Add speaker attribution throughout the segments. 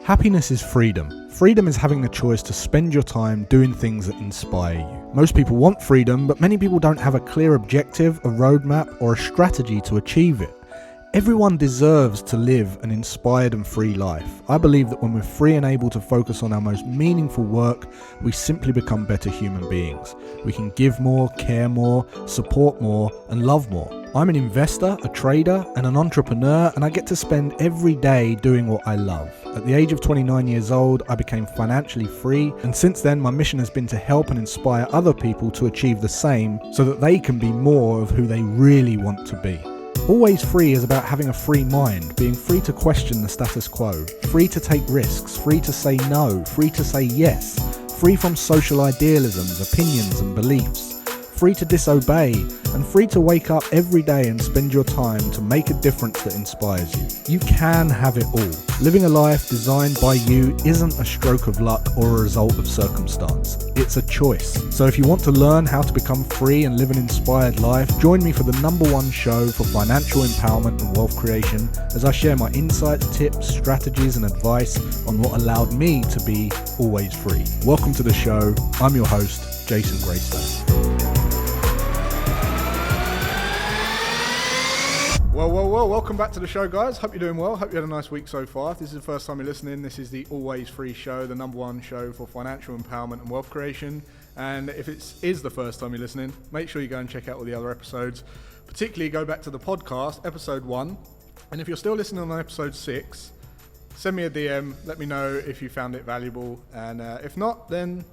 Speaker 1: Happiness is freedom. Freedom is having the choice to spend your time doing things that inspire you. Most people want freedom, but many people don't have a clear objective, a roadmap, or a strategy to achieve it. Everyone deserves to live an inspired and free life. I believe that when we're free and able to focus on our most meaningful work, we simply become better human beings. We can give more, care more, support more, and love more. I'm an investor, a trader, and an entrepreneur, and I get to spend every day doing what I love. At the age of 29 years old, I became financially free, and since then my mission has been to help and inspire other people to achieve the same so that they can be more of who they really want to be. Always Free is about having a free mind, being free to question the status quo, free to take risks, free to say no, free to say yes, free from social idealisms, opinions and beliefs, free to disobey, and free to wake up every day and spend your time to make a difference that inspires you. You can have it all. Living a life designed by you isn't a stroke of luck or a result of circumstance. It's a choice. So if you want to learn how to become free and live an inspired life, join me for the #1 show for financial empowerment and wealth creation as I share my insights, tips, strategies and advice on what allowed me to be always free. Welcome to the show. I'm your host, Jason Graystone. Well, welcome back to the show, guys. Hope you're doing well. Hope you had a nice week so far. If this is the first time you're listening, this is the Always Free show, the #1 show for financial empowerment and wealth creation. And if it is the first time you're listening, make sure you go and check out all the other episodes. Particularly go back to the podcast, episode 1. And if you're still listening on episode 6, send me a DM. Let me know if you found it valuable. And if not, then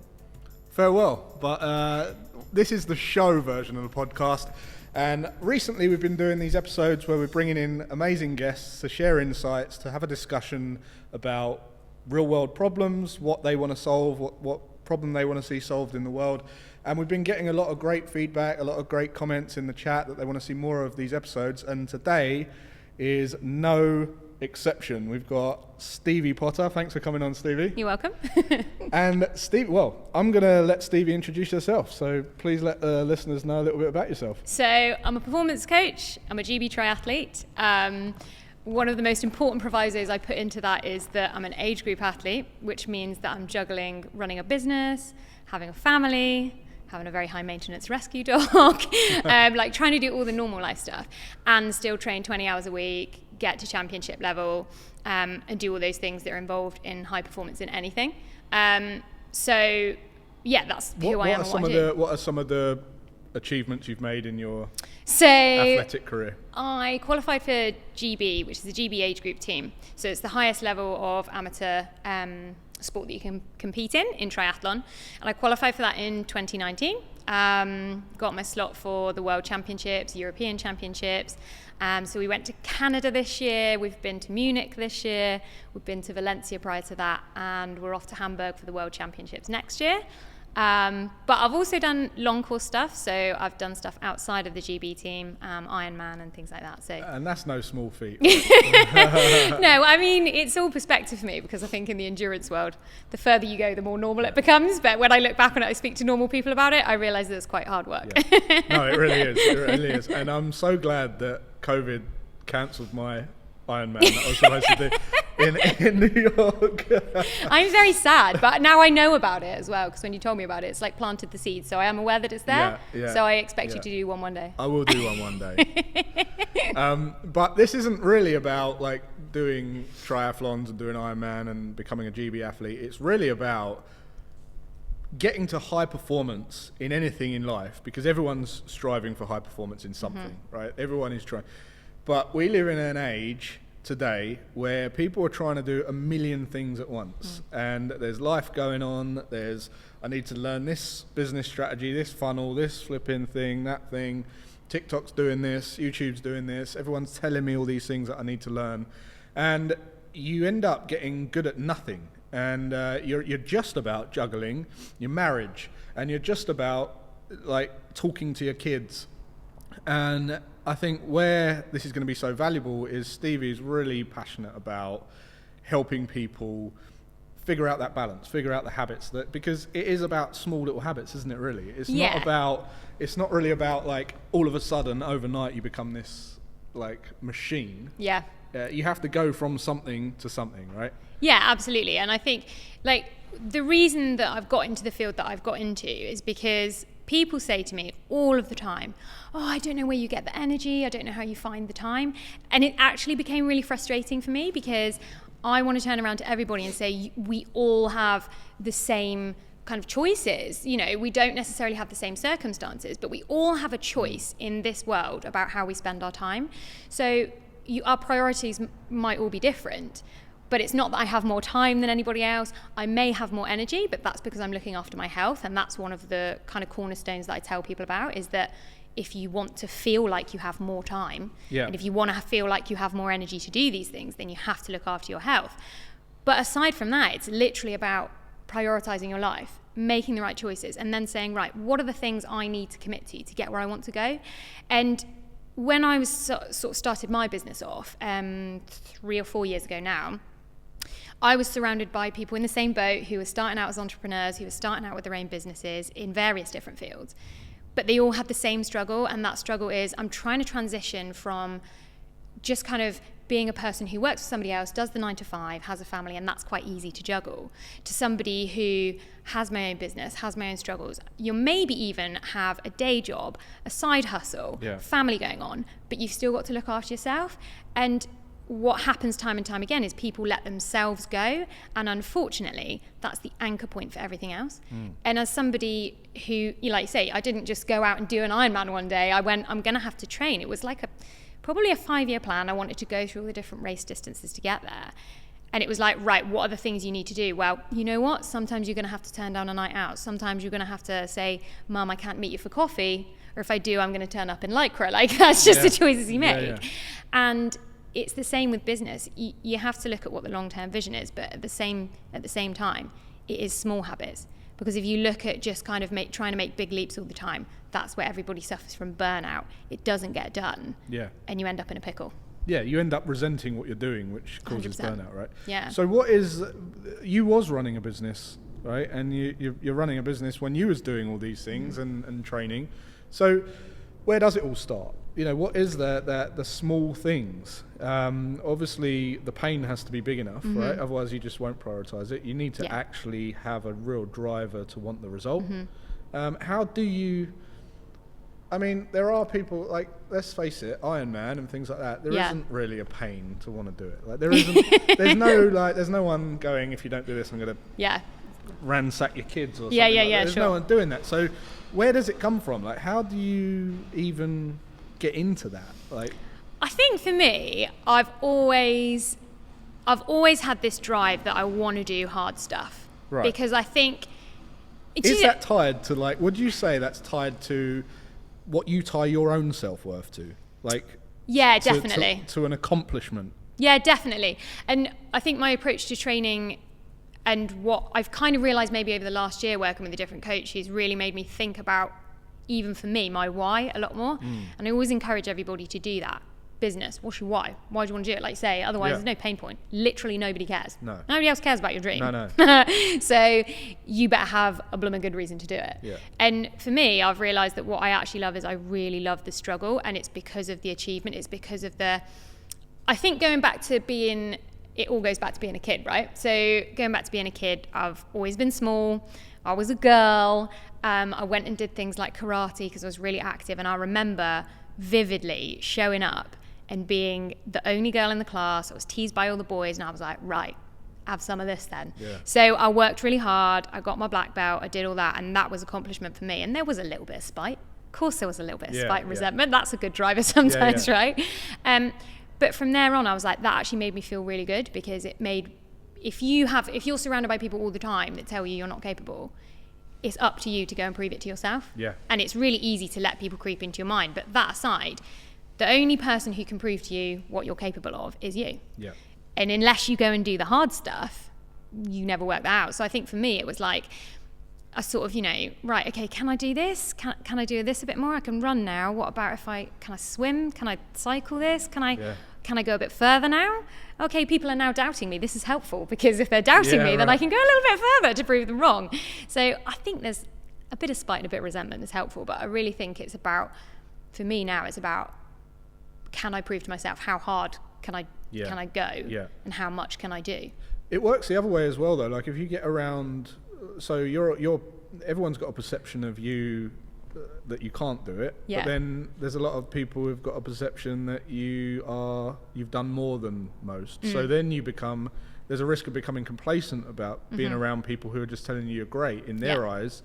Speaker 1: farewell. But this is the show version of the podcast. And recently we've been doing these episodes where we're bringing in amazing guests to share insights, to have a discussion about real world problems, what they want to solve, what problem they want to see solved in the world. And we've been getting a lot of great feedback, a lot of great comments in the chat that they want to see more of these episodes. And today is no exception. We've got Stevie Potter. Thanks for coming on, Stevie.
Speaker 2: You're welcome.
Speaker 1: And Stevie, I'm going to let Stevie introduce herself. So please let the listeners know a little bit about yourself.
Speaker 2: So I'm a performance coach. I'm a GB triathlete. One of the most important provisos I put into that is that I'm an age group athlete, which means that I'm juggling running a business, having a family, having a very high maintenance rescue dog, like trying to do all the normal life stuff and still train 20 hours a week, get to championship level, and do all those things that are involved in high performance in anything. So yeah, that's who I am and what I do.
Speaker 1: What are some of the achievements you've made in your
Speaker 2: So
Speaker 1: athletic career?
Speaker 2: I qualified for GB, which is the GB age group team. So it's the highest level of amateur sport that you can compete in triathlon. And I qualified for that in 2019. Got my slot for the World Championships, European Championships. So we went to Canada this year, we've been to Munich this year, we've been to Valencia prior to that, and we're off to Hamburg for the World Championships next year. But I've also done long course stuff, so I've done stuff outside of the GB team, Ironman and things like that. So.
Speaker 1: And that's no small feat.
Speaker 2: No, I mean, it's all perspective for me, because I think in the endurance world, the further you go, the more normal it becomes. But when I look back on it, I speak to normal people about it, I realise that it's quite hard work.
Speaker 1: Yeah. No, it really is. It really is. And I'm so glad that COVID cancelled my Ironman that I was supposed to do in New York.
Speaker 2: I'm very sad, but now I know about it as well, because when you told me about it, it's like planted the seed, so I am aware that it's there.
Speaker 1: Yeah,
Speaker 2: so I expect you to do one day.
Speaker 1: I will do one day. But this isn't really about like doing triathlons and doing Ironman and becoming a GB athlete. It's really about getting to high performance in anything in life, because everyone's striving for high performance in something, right? Everyone is trying. But we live in an age today where people are trying to do a million things at once. And there's life going on. I need to learn this business strategy, this funnel, this flipping thing, that thing. TikTok's doing this, YouTube's doing this. Everyone's telling me all these things that I need to learn. And you end up getting good at nothing. And you're just about juggling your marriage, and you're just about like talking to your kids. And I think where this is going to be so valuable is Stevie's really passionate about helping people figure out that balance, figure out the habits, because it is about small little habits, isn't it really? It's not really about like all of a sudden overnight you become this like machine.
Speaker 2: Yeah.
Speaker 1: You have to go from something to something, right?
Speaker 2: Yeah, absolutely. And I think like the reason that I've got into the field that I've got into is because people say to me all of the time, oh, I don't know where you get the energy. I don't know how you find the time. And it actually became really frustrating for me because I want to turn around to everybody and say, we all have the same kind of choices. You know, we don't necessarily have the same circumstances, but we all have a choice in this world about how we spend our time. So our priorities might all be different, but it's not that I have more time than anybody else. I may have more energy, but that's because I'm looking after my health. And that's one of the kind of cornerstones that I tell people about, is that if you want to feel like you have more time, and if you want to feel like you have more energy to do these things, then you have to look after your health. But aside from that, it's literally about prioritizing your life, making the right choices, and then saying, right, what are the things I need to commit to get where I want to go? And when I was sort of started my business off 3 or 4 years ago now, I was surrounded by people in the same boat who were starting out as entrepreneurs, who were starting out with their own businesses in various different fields. But they all had the same struggle, and that struggle is, I'm trying to transition from just kind of being a person who works for somebody else, does the 9 to 5, has a family, and that's quite easy to juggle, to somebody who has my own business, has my own struggles. You'll maybe even have a day job, a side hustle, family going on, but you've still got to look after yourself. And what happens time and time again is people let themselves go, and unfortunately that's the anchor point for everything else. And as somebody who, like you say, I didn't just go out and do an Ironman one day. I went, I'm gonna have to train. It was like probably a 5-year plan. I wanted to go through all the different race distances to get there. And it was like, right, what are the things you need to do? Well, you know what? Sometimes you're going to have to turn down a night out. Sometimes you're going to have to say, Mum, I can't meet you for coffee. Or if I do, I'm going to turn up in Lycra. Like, that's just the choices you make. And it's the same with business. You have to look at what the long-term vision is, but at the same time, it is small habits. Because if you look at just kind of trying to make big leaps all the time, that's where everybody suffers from burnout. It doesn't get done. And you end up in a pickle.
Speaker 1: Yeah, you end up resenting what you're doing, which causes 100%. Burnout, right?
Speaker 2: Yeah.
Speaker 1: So you was running a business, right? And you're running a business when you was doing all these things and training. So where does it all start? You know, what is the small things? Obviously, the pain has to be big enough, right? Otherwise, you just won't prioritize it. You need to actually have a real driver to want the result. How do you... I mean, there are people, like, let's face it, Ironman and things like that, there isn't really a pain to want to do it. Like, there isn't... there's no one going, if you don't do this, I'm going to ransack your kids or something like that. There's no one doing that. So where does it come from? Like, how do you even get into that? Like,
Speaker 2: I think for me, I've always had this drive that I want to do hard stuff. Right. Because I think...
Speaker 1: Is that tied to, like, would you say that's tied to what you tie your own self-worth to? Like,
Speaker 2: yeah, definitely.
Speaker 1: To an accomplishment.
Speaker 2: Yeah, definitely. And I think my approach to training and what I've kind of realized maybe over the last year working with a different coach has really made me think about, even for me, my why a lot more. And I always encourage everybody to do that. Business, what's your why? Why do you want to do it? Like you say, otherwise there's no pain point. Literally nobody cares.
Speaker 1: No.
Speaker 2: Nobody else cares about your dream.
Speaker 1: No.
Speaker 2: So you better have a blooming good reason to do it.
Speaker 1: Yeah.
Speaker 2: And for me, I've realized that what I actually love is I really love the struggle, and it's because of the achievement. It's because of I think it all goes back to being a kid, right? So going back to being a kid, I've always been small. I was a girl. I went and did things like karate because I was really active, and I remember vividly showing up and being the only girl in the class. I was teased by all the boys, and I was like, right, have some of this then. So I worked really hard. I got my black belt. I did all that, and that was accomplishment for me. And there was a little bit of spite. Of course there was a little bit of spite and resentment. That's a good driver sometimes, right? But from there on, I was like, that actually made me feel really good, because it made, if you're surrounded by people all the time that tell you you're not capable, it's up to you to go and prove it to yourself. And it's really easy to let people creep into your mind. But that aside, the only person who can prove to you what you're capable of is you. And unless you go and do the hard stuff, you never work that out. So I think for me, it was like a sort of, right, okay, can I do this? Can I do this a bit more? I can run now. What about can I swim? Can I cycle this? Can I go a bit further now? Okay, people are now doubting me. This is helpful, because if they're doubting me, then I can go a little bit further to prove them wrong. So I think there's a bit of spite and a bit of resentment is helpful, but I really think it's about, for me now, it's about can I prove to myself? How hard can I go?
Speaker 1: Yeah.
Speaker 2: And how much can I do?
Speaker 1: It works the other way as well, though. Like if you get around, so you're everyone's got a perception of you that you can't do it.
Speaker 2: Yeah.
Speaker 1: But then there's a lot of people who've got a perception that you've done more than most. So then there's a risk of becoming complacent about being around people who are just telling you you're great in their eyes.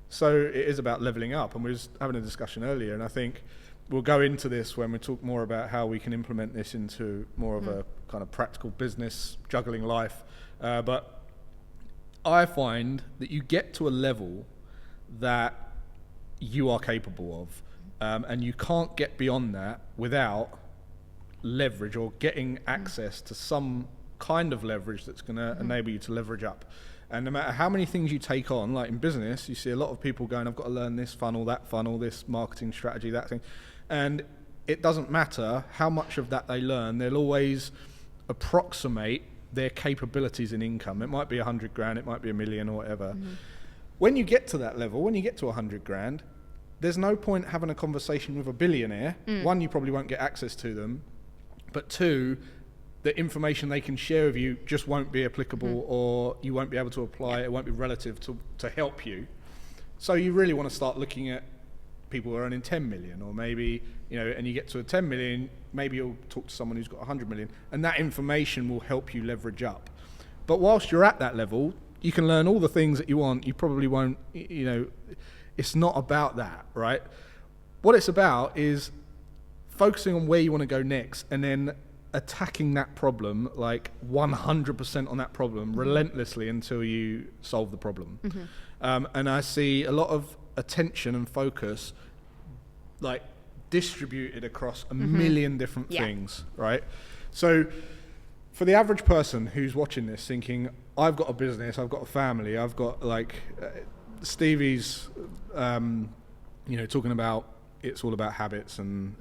Speaker 1: So it is about leveling up. And we was having a discussion earlier, and I think we'll go into this when we talk more about how we can implement this into more of a kind of practical business juggling life. But I find that you get to a level that you are capable of, and you can't get beyond that without leverage or getting access to some kind of leverage that's going to enable you to leverage up. And no matter how many things you take on, like in business, you see a lot of people going, I've got to learn this funnel, this marketing strategy, that thing. And it doesn't matter how much of that they learn, they'll always approximate their capabilities in income. It might be 100 grand, it might be $1 million or whatever. When you get to that level, when you get to 100 grand, there's no point having a conversation with a billionaire. One, you probably won't get access to them. But two, the information they can share with you just won't be applicable, or you won't be able to apply. It won't be relative to help you. So you really want to start looking at people who are earning 10 million, or maybe, and you get to a 10 million, maybe you'll talk to someone who's got 100 million, and that information will help you leverage up. But whilst you're at that level, you can learn all the things that you want. You probably won't, it's not about that, right? What it's about is focusing on where you want to go next, and then attacking that problem, like 100% on that problem, relentlessly until you solve the problem. And I see a lot of attention and focus like distributed across a million different things, right? So for the average person who's watching this thinking, I've got a business, I've got a family, I've got Stevie's talking about it's all about habits and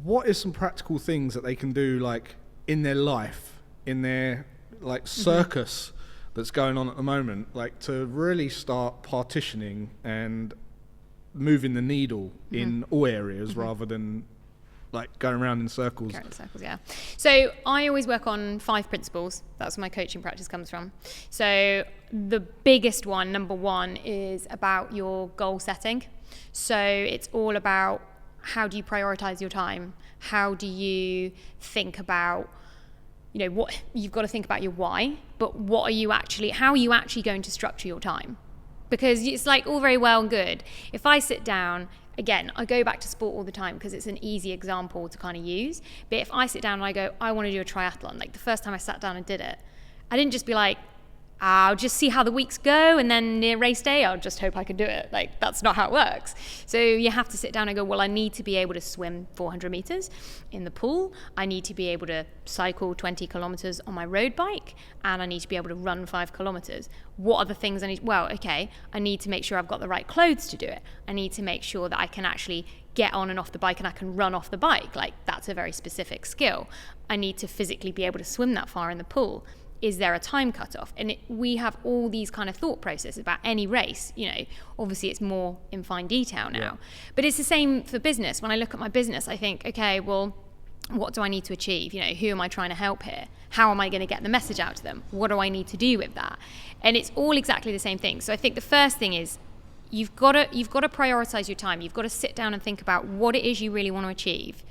Speaker 1: what is some practical things that they can do like in their life, in their like circus that's going on at the moment, like to really start partitioning and moving the needle in all areas rather than like going around in circles.
Speaker 2: So I always work on 5 principles. That's where my coaching practice comes from. So the biggest one, number 1, is about your goal setting. So it's all about how do you prioritize your time? How do you think about, what you've got to think about your why, but how are you actually going to structure your time? Because it's like all very well and good. If I sit down, again, I go back to sport all the time because it's an easy example to kind of use. But if I sit down and I go, I want to do a triathlon, like the first time I sat down and did it, I didn't just be like, I'll just see how the weeks go, and then near race day, I'll just hope I can do it. Like, that's not how it works. So you have to sit down and go, well, I need to be able to swim 400 meters in the pool. I need to be able to cycle 20 kilometers on my road bike, and I need to be able to run 5 kilometers. What are the things I need? Well, okay, I need to make sure I've got the right clothes to do it. I need to make sure that I can actually get on and off the bike and I can run off the bike. Like, that's a very specific skill. I need to physically be able to swim that far in the pool. Is there a time cutoff? And we have all these kind of thought processes about any race. Obviously it's more in fine detail now, but it's the same for business. When I look at my business, I think, okay, well, what do I need to achieve? Who am I trying to help here? How am I going to get the message out to them? What do I need to do with that? And it's all exactly the same thing. So I think the first thing is you've got to prioritize your time. You've got to sit down and think about what it is you really want to achieve,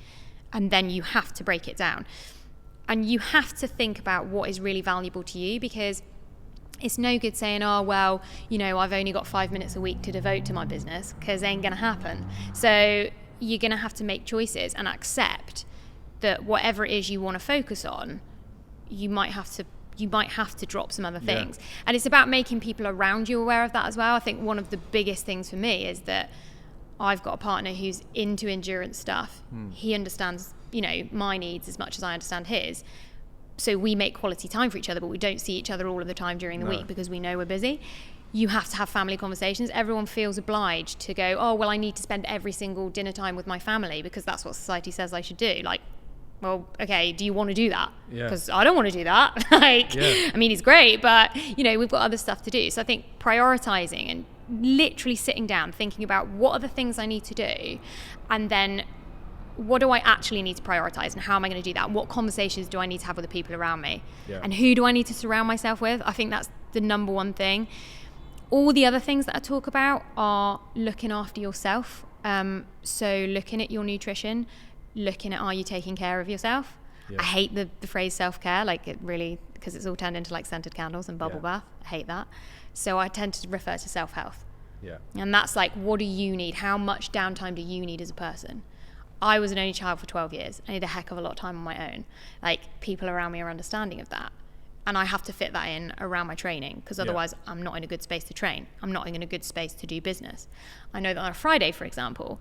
Speaker 2: and then you have to break it down. And you have to think about what is really valuable to you, because it's no good saying, oh, well, I've only got 5 minutes a week to devote to my business, because it ain't going to happen. So you're going to have to make choices and accept that whatever it is you want to focus on, you might have to drop some other things. And it's about making people around you aware of that as well. I think one of the biggest things for me is that I've got a partner who's into endurance stuff. He understands my needs as much as I understand his. So we make quality time for each other, but we don't see each other all of the time during the week because we know we're busy. You have to have family conversations. Everyone feels obliged to go, oh, well, I need to spend every single dinner time with my family because that's what society says I should do. Like, well, okay, do you want to do that? Because I don't want to do that. I mean, it's great, but we've got other stuff to do. So I think prioritizing and literally sitting down, thinking about what are the things I need to do, and then what do I actually need to prioritize, and how am I going to do that? What conversations do I need to have with the people around me?
Speaker 1: Yeah.
Speaker 2: And who do I need to surround myself with? I think that's the number one thing. All the other things that I talk about are looking after yourself. So looking at your nutrition, looking at, are you taking care of yourself?
Speaker 1: Yeah.
Speaker 2: I hate the phrase self-care, like it really, because it's all turned into like scented candles and bubble bath. I hate that. So I tend to refer to self-health.
Speaker 1: Yeah.
Speaker 2: And that's like, what do you need? How much downtime do you need as a person? I was an only child for 12 years. I need a heck of a lot of time on my own. Like, people around me are understanding of that. And I have to fit that in around my training, because otherwise I'm not in a good space to train. I'm not in a good space to do business. I know that on a Friday, for example,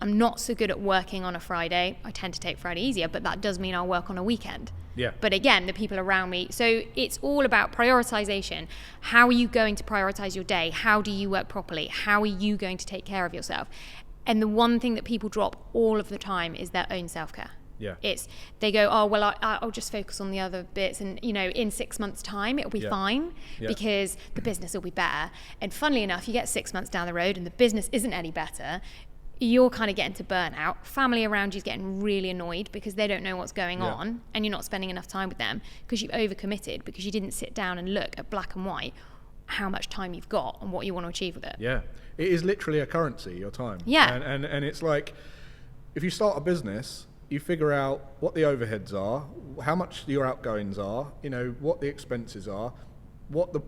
Speaker 2: I'm not so good at working on a Friday. I tend to take Friday easier, but that does mean I'll work on a weekend.
Speaker 1: Yeah.
Speaker 2: But again, the people around me. So it's all about prioritization. How are you going to prioritize your day? How do you work properly? How are you going to take care of yourself? And the one thing that people drop all of the time is their own self-care.
Speaker 1: Yeah.
Speaker 2: They go, oh, well, I'll just focus on the other bits. And, you know, in 6 months' time, it'll be fine because the business will be better. And funnily enough, you get 6 months down the road and the business isn't any better. You're kind of getting to burnout. Family around you is getting really annoyed because they don't know what's going on, and you're not spending enough time with them because you've overcommitted, because you didn't sit down and look at black and white how much time you've got and what you want to achieve with it.
Speaker 1: Yeah. It is literally a currency, your time.
Speaker 2: Yeah.
Speaker 1: And it's like, if you start a business, you figure out what the overheads are, how much your outgoings are, you know, what the expenses are, what the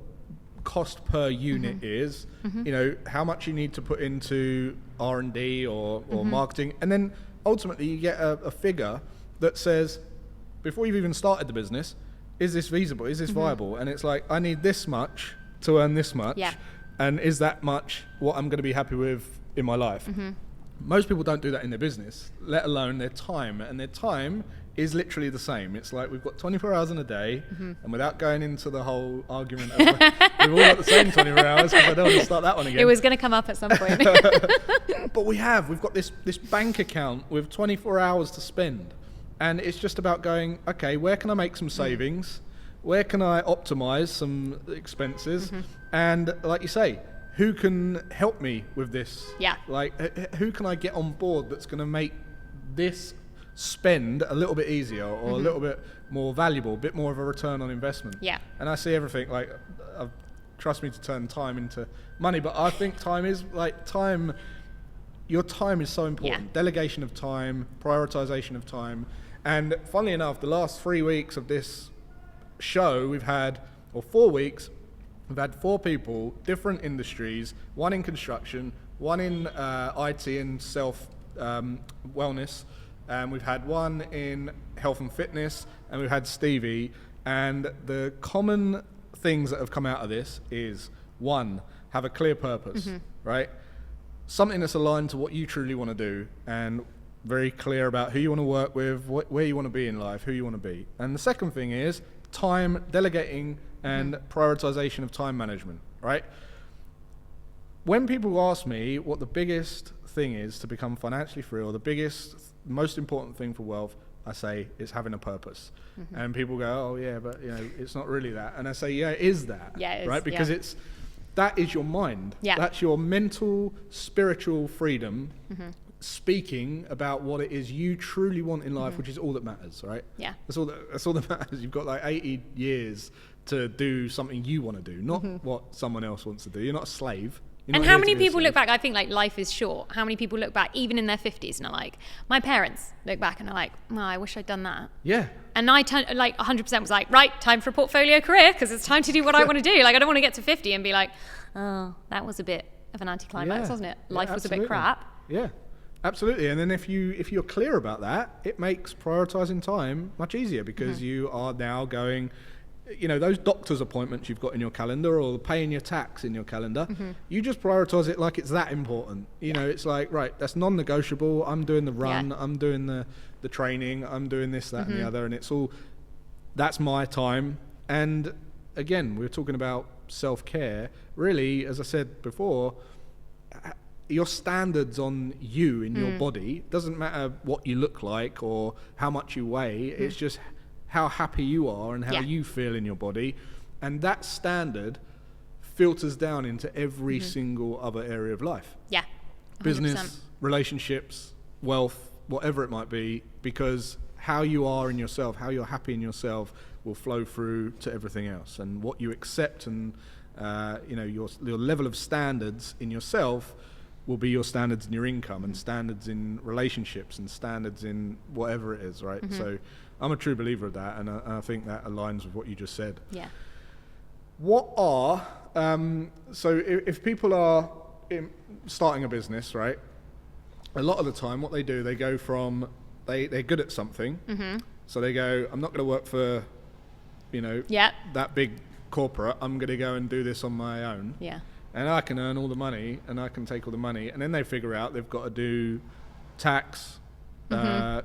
Speaker 1: cost per unit is, you know, how much you need to put into R&D or marketing. And then ultimately you get a figure that says, before you've even started the business, is this feasible? Is this viable? And it's like, I need this much to earn this much.
Speaker 2: Yeah.
Speaker 1: And is that much what I'm going to be happy with in my life? Most people don't do that in their business, let alone their time. And their time is literally the same. It's like, we've got 24 hours in a day, and without going into the whole argument of we've all got the same 24 hours, because I don't want to start that one again.
Speaker 2: It was going to come up at some point.
Speaker 1: But we've got this bank account with 24 hours to spend. And it's just about going, okay, where can I make some savings? Where can I optimize some expenses? And like you say, who can help me with this?
Speaker 2: Yeah.
Speaker 1: Like, who can I get on board that's going to make this spend a little bit easier or a little bit more valuable, a bit more of a return on investment?
Speaker 2: Yeah.
Speaker 1: And I see everything like, trust me to turn time into money, but I think time is like time. Your time is so important.
Speaker 2: Yeah.
Speaker 1: Delegation of time, prioritization of time. And funnily enough, the last 3 weeks of this show we've had, or 4 weeks, we've had 4 people, different industries, one in construction, one in IT and self wellness, and we've had one in health and fitness, and we've had Stevie. And the common things that have come out of this is, one, have a clear purpose, right? Something that's aligned to what you truly want to do, and very clear about who you want to work with, where you want to be in life, who you want to be. And the second thing is time, delegating, and prioritization of time management, right? When people ask me what the biggest thing is to become financially free, or the biggest, most important thing for wealth, I say it's having a purpose. And people go, oh yeah, but you know, it's not really that. And I say, yeah, it is that,
Speaker 2: Yeah, it is,
Speaker 1: right? Because it's, that is your mind.
Speaker 2: Yeah.
Speaker 1: That's your mental, spiritual freedom, speaking about what it is you truly want in life, which is all that matters, right?
Speaker 2: Yeah.
Speaker 1: That's all that matters. You've got like 80 years to do something you want to do, not what someone else wants to do. You're not a slave. You're
Speaker 2: And
Speaker 1: not
Speaker 2: how
Speaker 1: here to
Speaker 2: many
Speaker 1: be a
Speaker 2: people look
Speaker 1: slave.
Speaker 2: back? I think like life is short. How many people look back, even in their 50s, and are like, my parents look back and are like, oh, I wish I'd done that.
Speaker 1: Yeah.
Speaker 2: And I like 100% was like, right, time for a portfolio career, because it's time to do what I want to do. Like, I don't want to get to 50 and be like, oh, that was a bit of an anticlimax, wasn't it? Life was a bit crap.
Speaker 1: Yeah, absolutely. And then if you're clear about that, it makes prioritizing time much easier, because you are now going, you know, those doctor's appointments you've got in your calendar, or paying your tax in your calendar, you just prioritize it like it's that important. You know, it's like, right, that's non-negotiable. I'm doing the run, I'm doing the training, I'm doing this, that, and the other, and it's all, that's my time. And again, we're talking about self-care. Really, as I said before, your standards on you in your body, doesn't matter what you look like or how much you weigh, it's just how happy you are and how you feel in your body. And that standard filters down into every single other area of life.
Speaker 2: Yeah. 100%.
Speaker 1: Business, relationships, wealth, whatever it might be, because how you are in yourself, how you're happy in yourself will flow through to everything else. And what you accept and, your level of standards in yourself will be your standards in your income and standards in relationships and standards in whatever it is, right? So I'm a true believer of that, and I think that aligns with what you just said.
Speaker 2: Yeah.
Speaker 1: What are, so if people are starting a business, right, a lot of the time what they do, they go from, they're good at something, so they go, I'm not going to work for, that big corporate, I'm going to go and do this on my own.
Speaker 2: Yeah.
Speaker 1: And I can earn all the money, and I can take all the money, and then they figure out they've got to do tax,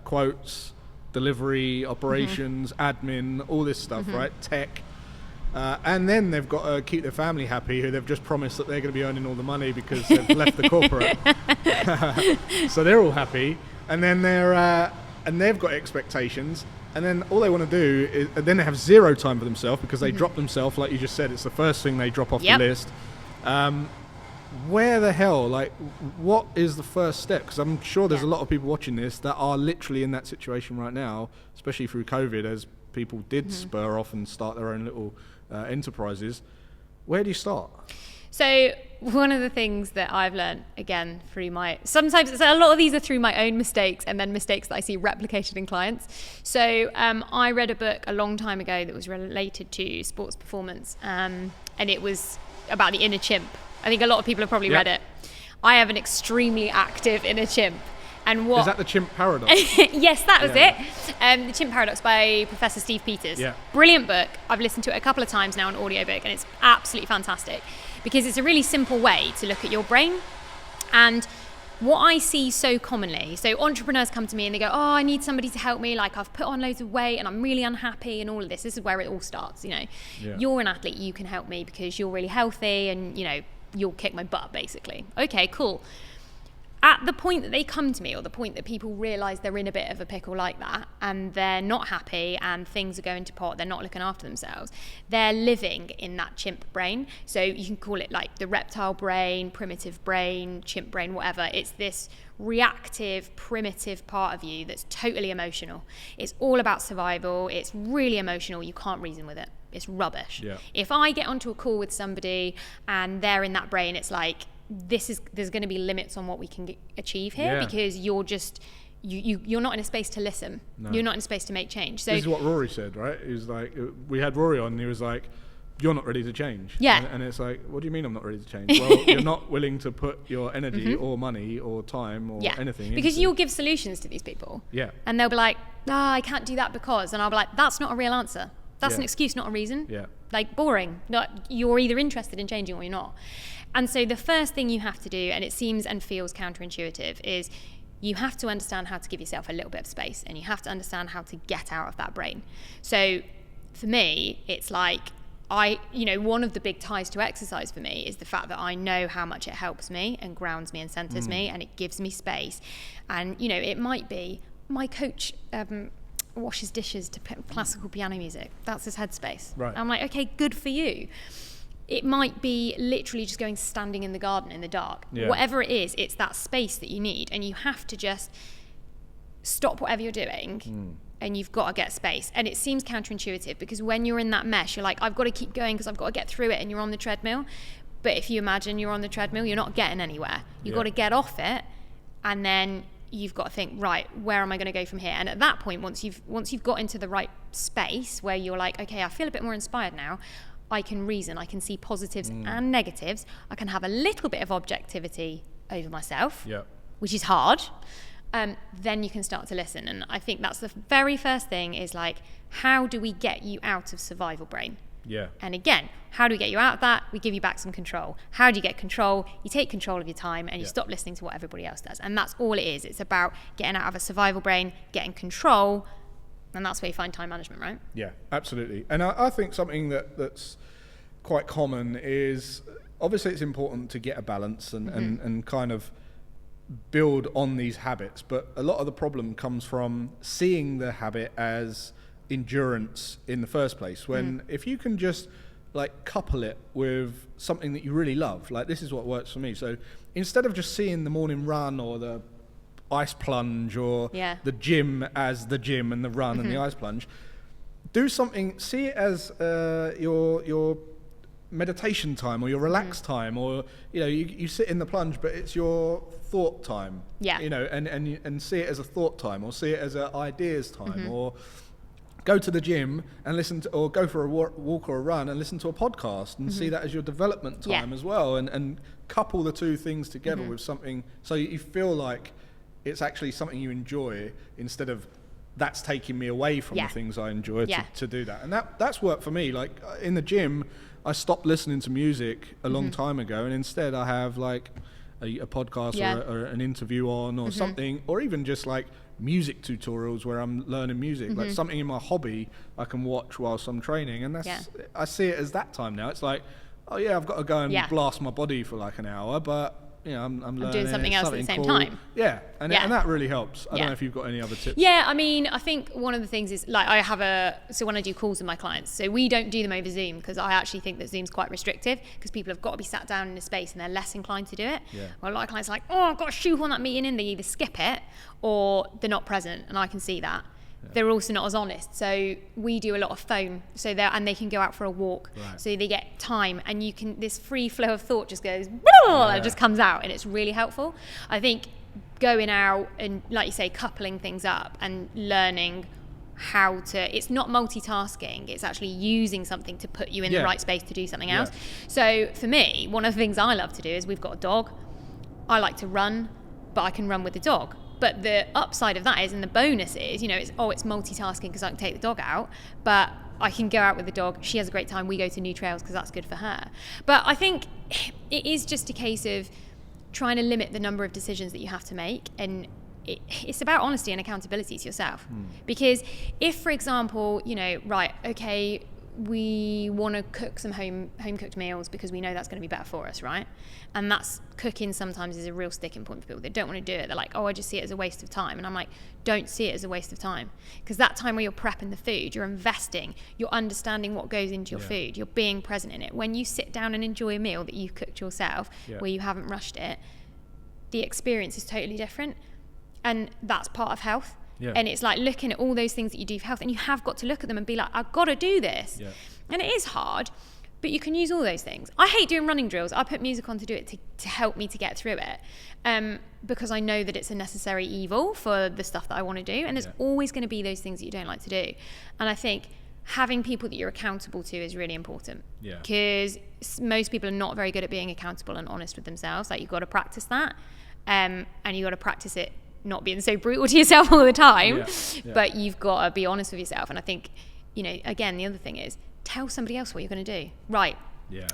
Speaker 1: quotes, delivery, operations, admin, all this stuff, right? Tech. And then they've got to keep their family happy, who they've just promised that they're going to be earning all the money because they've left the corporate. So they're all happy, and then and they've got expectations. And then all they want to do is, and then they have zero time for themselves because they drop themselves, like you just said, it's the first thing they drop off the list. Where the hell, what is the first step? Because I'm sure there's a lot of people watching this that are literally in that situation right now, especially through COVID, as people did spur off and start their own little enterprises. Where do you start?
Speaker 2: So one of the things that I've learned, again, sometimes a lot of these are through my own mistakes and then mistakes that I see replicated in clients. So I read a book a long time ago that was related to sports performance, and it was about the inner chimp. I think a lot of people have probably read it. I have an extremely active inner chimp. And what...
Speaker 1: Is that the chimp paradox?
Speaker 2: Yes, that was it. The Chimp Paradox by Professor Steve Peters.
Speaker 1: Yeah.
Speaker 2: Brilliant book. I've listened to it a couple of times now on audiobook, and it's absolutely fantastic because it's a really simple way to look at your brain. And what I see so commonly, so entrepreneurs come to me and they go, oh, I need somebody to help me. Like, I've put on loads of weight and I'm really unhappy and all of this. This is where it all starts, You're an athlete, you can help me because you're really healthy and, you'll kick my butt, basically. Okay, cool. At the point that they come to me, or the point that people realise they're in a bit of a pickle like that, and they're not happy and things are going to pot, they're not looking after themselves, they're living in that chimp brain. So you can call it like the reptile brain, primitive brain, chimp brain, whatever. It's this reactive, primitive part of you that's totally emotional. It's all about survival. It's really emotional. You can't reason with it. It's rubbish. Yeah. If I get onto a call with somebody and they're in that brain, it's like, there's going to be limits on what we can achieve here because you're just you're not in a space to listen. No. You're not in a space to make change. So
Speaker 1: this is what Rory said, right? He was like, we had Rory on and he was like, you're not ready to change.
Speaker 2: Yeah.
Speaker 1: And it's like, what do you mean I'm not ready to change? Well, you're not willing to put your energy or money or time or anything
Speaker 2: because you'll give solutions to these people.
Speaker 1: Yeah.
Speaker 2: And they'll be like, I can't do that because, and I'll be like, that's not a real answer. That's an excuse, not a reason.
Speaker 1: Yeah.
Speaker 2: Like, boring. You're either interested in changing or you're not. And so the first thing you have to do, and it seems and feels counterintuitive, is you have to understand how to give yourself a little bit of space, and you have to understand how to get out of that brain. So for me, it's like one of the big ties to exercise for me is the fact that I know how much it helps me and grounds me and centers me, and it gives me space. And, it might be my coach washes dishes to classical piano music. That's his headspace.
Speaker 1: Right.
Speaker 2: I'm like, okay, good for you. It might be literally just standing in the garden in the dark. Yeah. Whatever it is, it's that space that you need. And you have to just stop whatever you're doing and you've got to get space. And it seems counterintuitive because when you're in that mesh, you're like, I've got to keep going because I've got to get through it, and you're on the treadmill. But if you imagine you're on the treadmill, you're not getting anywhere. You've got to get off it, and then you've got to think, right, where am I going to go from here? And at that point, once you've got into the right space where you're like, okay, I feel a bit more inspired now, I can reason, I can see positives and negatives, I can have a little bit of objectivity over myself, which is hard, then you can start to listen. And I think that's the very first thing is like, how do we get you out of survival brain?
Speaker 1: Yeah.
Speaker 2: And again, how do we get you out of that? We give you back some control. How do you get control? You take control of your time and you stop listening to what everybody else does. And that's all it is. It's about getting out of a survival brain, getting control, and that's where you find time management, right?
Speaker 1: Yeah, absolutely. And I think something that's quite common is, obviously it's important to get a balance and kind of build on these habits, but a lot of the problem comes from seeing the habit as endurance in the first place, when if you can just like couple it with something that you really love, like this is what works for me. So instead of just seeing the morning run or the ice plunge or
Speaker 2: Yeah.
Speaker 1: the gym as the gym and the run and the ice plunge. Do something, see it as your meditation time or your relaxed time, or you sit in the plunge but it's your thought time, and see it as a thought time, or see it as an ideas time, or go to the gym and listen to, or go for a walk or a run and listen to a podcast and see that as your development time as well, and couple the two things together with something so you feel like it's actually something you enjoy, instead of that's taking me away from the things I enjoy to do that. And that's worked for me. Like in the gym, I stopped listening to music a long time ago, and instead I have like a podcast or an interview on, or something, or even just like music tutorials where I'm learning music, like something in my hobby I can watch whilst I'm training. And that's I see it as that time now. It's like, oh yeah, I've got to go and blast my body for like an hour, but I'm learning,
Speaker 2: doing something else at the same
Speaker 1: cool.
Speaker 2: time.
Speaker 1: And that really helps. I don't know if you've got any other tips.
Speaker 2: I mean, I think one of the things is, like, so when I do calls with my clients, so we don't do them over Zoom, because I actually think that Zoom's quite restrictive, because people have got to be sat down in a space and they're less inclined to do it. Well, a lot of clients are like, oh, I've got to shoehorn that meeting in. They either skip it or they're not present, and I can see that. They're also not as honest, so we do a lot of phone, and they can go out for a walk, so they get time, and this free flow of thought just goes, it just comes out, and it's really helpful. I think going out and, like you say, coupling things up and learning how to, it's not multitasking, it's actually using something to put you in the right space to do something else. So for me, one of the things I love to do is, we've got a dog. I like to run, but I can run with the dog. But the upside of that is, and the bonus is, it's multitasking because I can take the dog out, but I can go out with the dog. She has a great time. We go to new trails because that's good for her. But I think it is just a case of trying to limit the number of decisions that you have to make. And it's about honesty and accountability to yourself. Because if, for example, we want to cook some home cooked meals because we know that's going to be better for us, right? And that's, cooking sometimes is a real sticking point for people. They don't want to do it. They're like, oh, I just see it as a waste of time. And I'm like, don't see it as a waste of time, because that time where you're prepping the food, you're investing, you're understanding what goes into your food, you're being present in it. When you sit down and enjoy a meal that you've cooked yourself, where you haven't rushed it, the experience is totally different, and that's part of health. And it's like looking at all those things that you do for health, and you have got to look at them and be like, I've got to do this. And it is hard, but you can use all those things. I hate doing running drills. I put music on to do it to help me to get through it, because I know that it's a necessary evil for the stuff that I want to do, and there's always going to be those things that you don't like to do. And I think having people that you're accountable to is really important, because most people are not very good at being accountable and honest with themselves. Like, you've got to practice that, and you've got to practice it not being so brutal to yourself all the time, but you've got to be honest with yourself. And I think, again, the other thing is, tell somebody else what you're going to do. Right.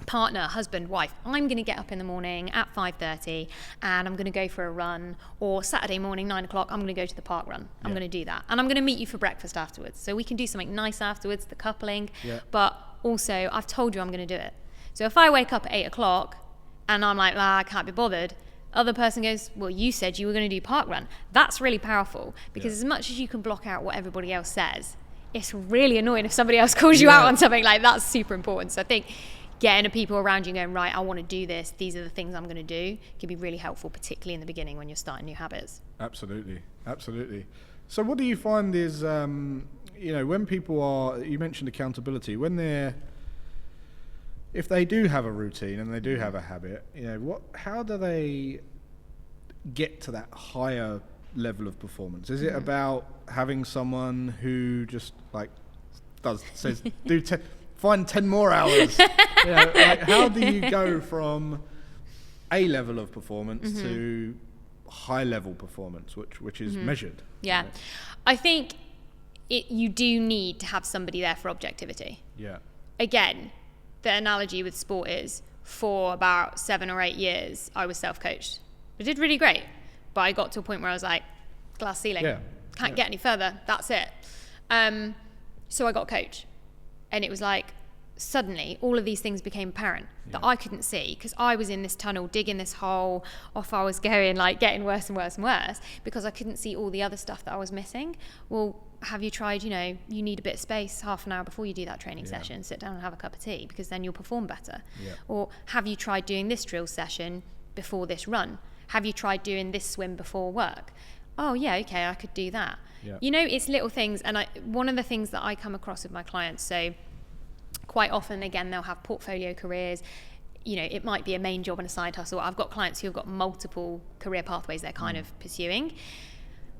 Speaker 2: Partner, husband, wife, I'm going to get up in the morning at 5:30 and I'm going to go for a run, or Saturday morning, 9 o'clock, I'm going to go to the park run. I'm going to do that. And I'm going to meet you for breakfast afterwards. So we can do something nice afterwards, the coupling, but also I've told you I'm going to do it. So if I wake up at 8 o'clock and I'm like, I can't be bothered, other person goes, well, you said you were going to do park run. That's really powerful, because as much as you can block out what everybody else says, it's really annoying if somebody else calls you out on something. Like, that's super important. So I think getting the people around you going, right, I want to do this, these are the things I'm going to do, can be really helpful, particularly in the beginning when you're starting new habits. Absolutely.
Speaker 1: So what do you find is, when people are, you mentioned accountability, if they do have a routine and they do have a habit, how do they get to that higher level of performance? Is it about having someone who just says find 10 more hours? How do you go from a level of performance to high level performance, which is measured?
Speaker 2: I think you do need to have somebody there for objectivity. Again, the analogy with sport is, for about 7 or 8 years, I was self-coached. I did really great, but I got to a point where I was like, glass ceiling, can't get any further, that's it. So I got a coach, and it was like, suddenly all of these things became apparent that I couldn't see, because I was in this tunnel, digging this hole, off I was going, like getting worse and worse and worse, because I couldn't see all the other stuff that I was missing. Well, have you tried, you need a bit of space, half an hour before you do that training session, sit down and have a cup of tea, because then you'll perform better. Or have you tried doing this drill session before this run? Have you tried doing this swim before work? oh yeah, okay, I could do that.
Speaker 1: Yeah.
Speaker 2: You know, it's little things. And one of the things that I come across with my clients, so quite often, again, they'll have portfolio careers. You know, it might be a main job and a side hustle. I've got clients who have got multiple career pathways they're kind of pursuing.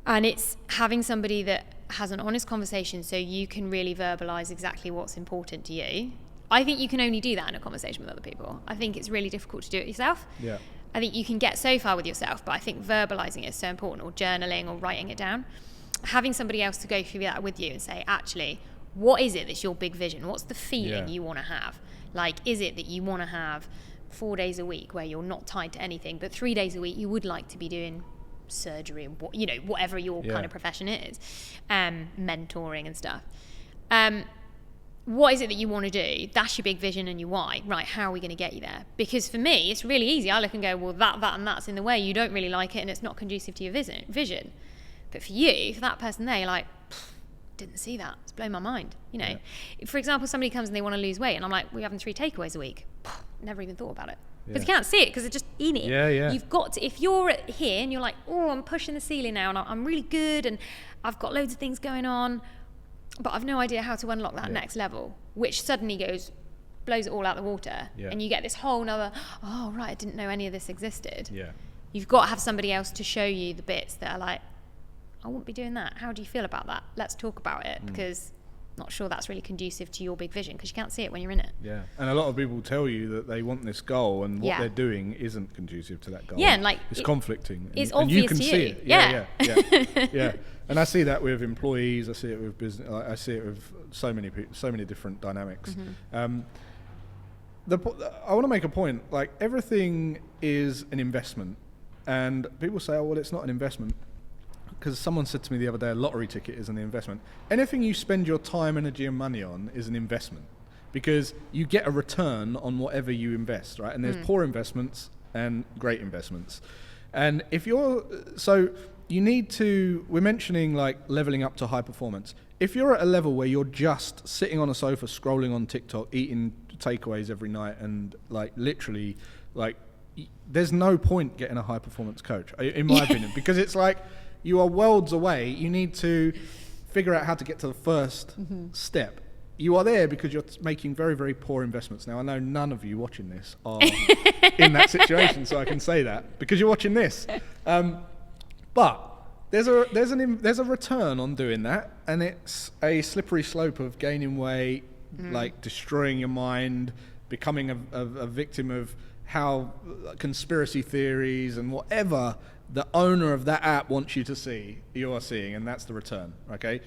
Speaker 2: And it's having somebody that has an honest conversation so you can really verbalize exactly what's important to you. I think you can only do that in a conversation with other people. I think it's really difficult to do it yourself.
Speaker 1: Yeah.
Speaker 2: I think you can get so far with yourself, but I think verbalizing is so important, or journaling or writing it down. Having somebody else to go through that with you and say, actually, what is it that's your big vision? What's the feeling you want to have? Like, is it that you want to have 4 days a week where you're not tied to anything, but 3 days a week you would like to be doing surgery, you know, whatever your kind of profession is, mentoring and stuff. What is it that you want to do? That's your big vision and your why. Right, how are we going to get you there? Because for me, it's really easy. I look and go, well, that and that's in the way. You don't really like it and it's not conducive to your vision. But for you, for that person there, you're like, didn't see that. It's blown my mind. You know, for example, somebody comes and they want to lose weight and I'm like, we're having 3 takeaways a week. Never even thought about it. Because you can't see it because it's just in it. You've got to, if you're here and you're like, oh, I'm pushing the ceiling now and I'm really good and I've got loads of things going on, but I've no idea how to unlock that next level, which suddenly blows it all out the water. And you get this whole nother, oh, right, I didn't know any of this existed. You've got to have somebody else to show you the bits that are like, I wouldn't be doing that. How do you feel about that? Let's talk about it, because I'm not sure that's really conducive to your big vision, because you can't see it when you're in it.
Speaker 1: Yeah, and a lot of people tell you that they want this goal, and what they're doing isn't conducive to that goal.
Speaker 2: Yeah, and like
Speaker 1: it's conflicting.
Speaker 2: It's
Speaker 1: and
Speaker 2: obvious
Speaker 1: you can
Speaker 2: to
Speaker 1: see
Speaker 2: you.
Speaker 1: it. Yeah. And I see that with employees. I see it with business. I see it with so many people, so many different dynamics. I want to make a point. Like, everything is an investment, and people say, "Oh, well, it's not an investment." Because someone said to me the other day, a lottery ticket is an investment. Anything you spend your time, energy and money on is an investment, because you get a return on whatever you invest, right? And there's poor investments and great investments. And if you're, so you need to, we're mentioning like leveling up to high performance. If you're at a level where you're just sitting on a sofa, scrolling on TikTok, eating takeaways every night, and like literally like, there's no point getting a high performance coach, in my opinion, because it's like, you are worlds away. You need to figure out how to get to the first step. You are there because you're making very, very poor investments. Now, I know none of you watching this are in that situation, so I can say that because you're watching this. But there's a return on doing that, and it's a slippery slope of gaining weight, like destroying your mind, becoming a victim of how conspiracy theories and whatever the owner of that app wants you to see, you are seeing, and that's the return, okay?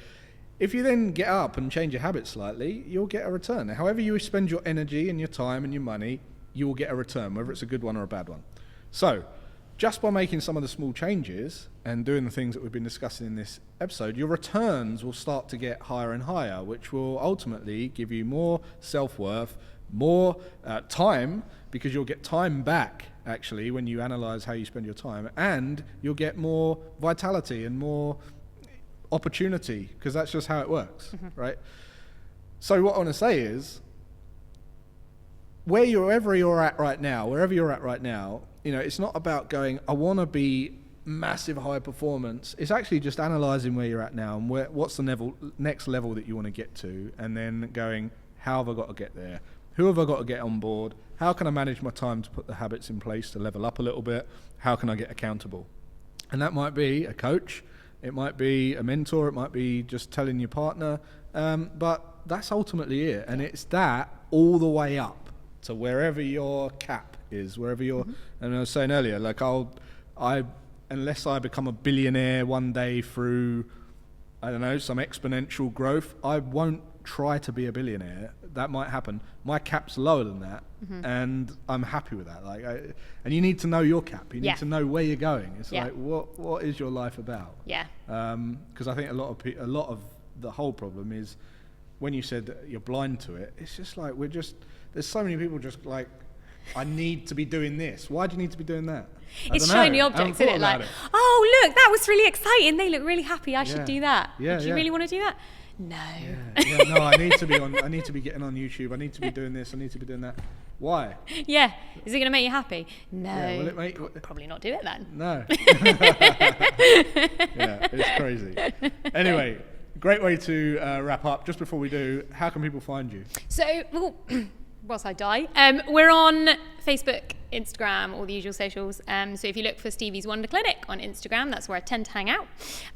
Speaker 1: If you then get up and change your habits slightly, you'll get a return. However you spend your energy and your time and your money, you will get a return, whether it's a good one or a bad one. So, just by making some of the small changes and doing the things that we've been discussing in this episode, your returns will start to get higher and higher, which will ultimately give you more self-worth, more time, because you'll get time back actually when you analyze how you spend your time, and you'll get more vitality and more opportunity, because that's just how it works, right? So what I want to say is, wherever you're at right now, you know, it's not about going, I want to be massive high performance. It's actually just analyzing where you're at now and what's the next level that you want to get to, and then going, how have I got to get there? Who have I got to get on board? How can I manage my time to put the habits in place to level up a little bit? How can I get accountable? And that might be a coach, it might be a mentor, it might be just telling your partner, but that's ultimately it. And it's that all the way up to wherever your cap is, wherever you're, and I was saying earlier, like unless I become a billionaire one day through, I don't know, some exponential growth, I won't try to be a billionaire. That might happen. My cap's lower than that, and I'm happy with that. And you need to know your cap. You need to know where you're going. It's like, what is your life about? Yeah. Because I think a lot of the whole problem is when you said that you're blind to it. It's just like there's so many people just like, I need to be doing this. Why do you need to be doing that?
Speaker 2: It's shiny objects, isn't it? Like, oh look, that was really exciting. They look really happy. I should do that. Do you really want to do that? No.
Speaker 1: No, I need to be getting on YouTube. I need to be doing this. I need to be doing that. Why?
Speaker 2: Yeah. Is it going to make you happy? No.
Speaker 1: Yeah, will it make...
Speaker 2: Probably not do it then.
Speaker 1: No. Yeah, it's crazy. Anyway, great way to wrap up. Just before we do, how can people find you?
Speaker 2: So, whilst I die, we're on Facebook, Instagram, all the usual socials. So if you look for Stevie's Wonder Clinic on Instagram, that's where I tend to hang out.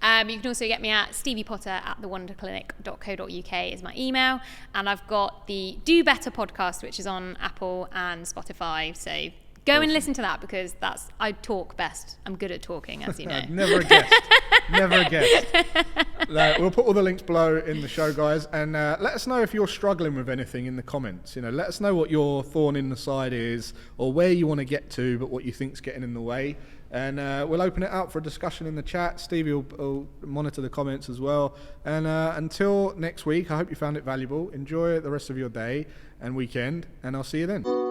Speaker 2: You can also get me at Stevie Potter at thewonderclinic.co.uk is my email. And I've got the Do Better podcast, which is on Apple and Spotify. So go and listen to that, because I talk best. I'm good at talking, as you know.
Speaker 1: Never a guest. Never a guest. We'll put all the links below in the show, guys, and let us know if you're struggling with anything in the comments. Let us know what your thorn in the side is, or where you want to get to, but what you think's getting in the way. And we'll open it up for a discussion in the chat. Stevie will monitor the comments as well. And until next week, I hope you found it valuable. Enjoy the rest of your day and weekend, and I'll see you then.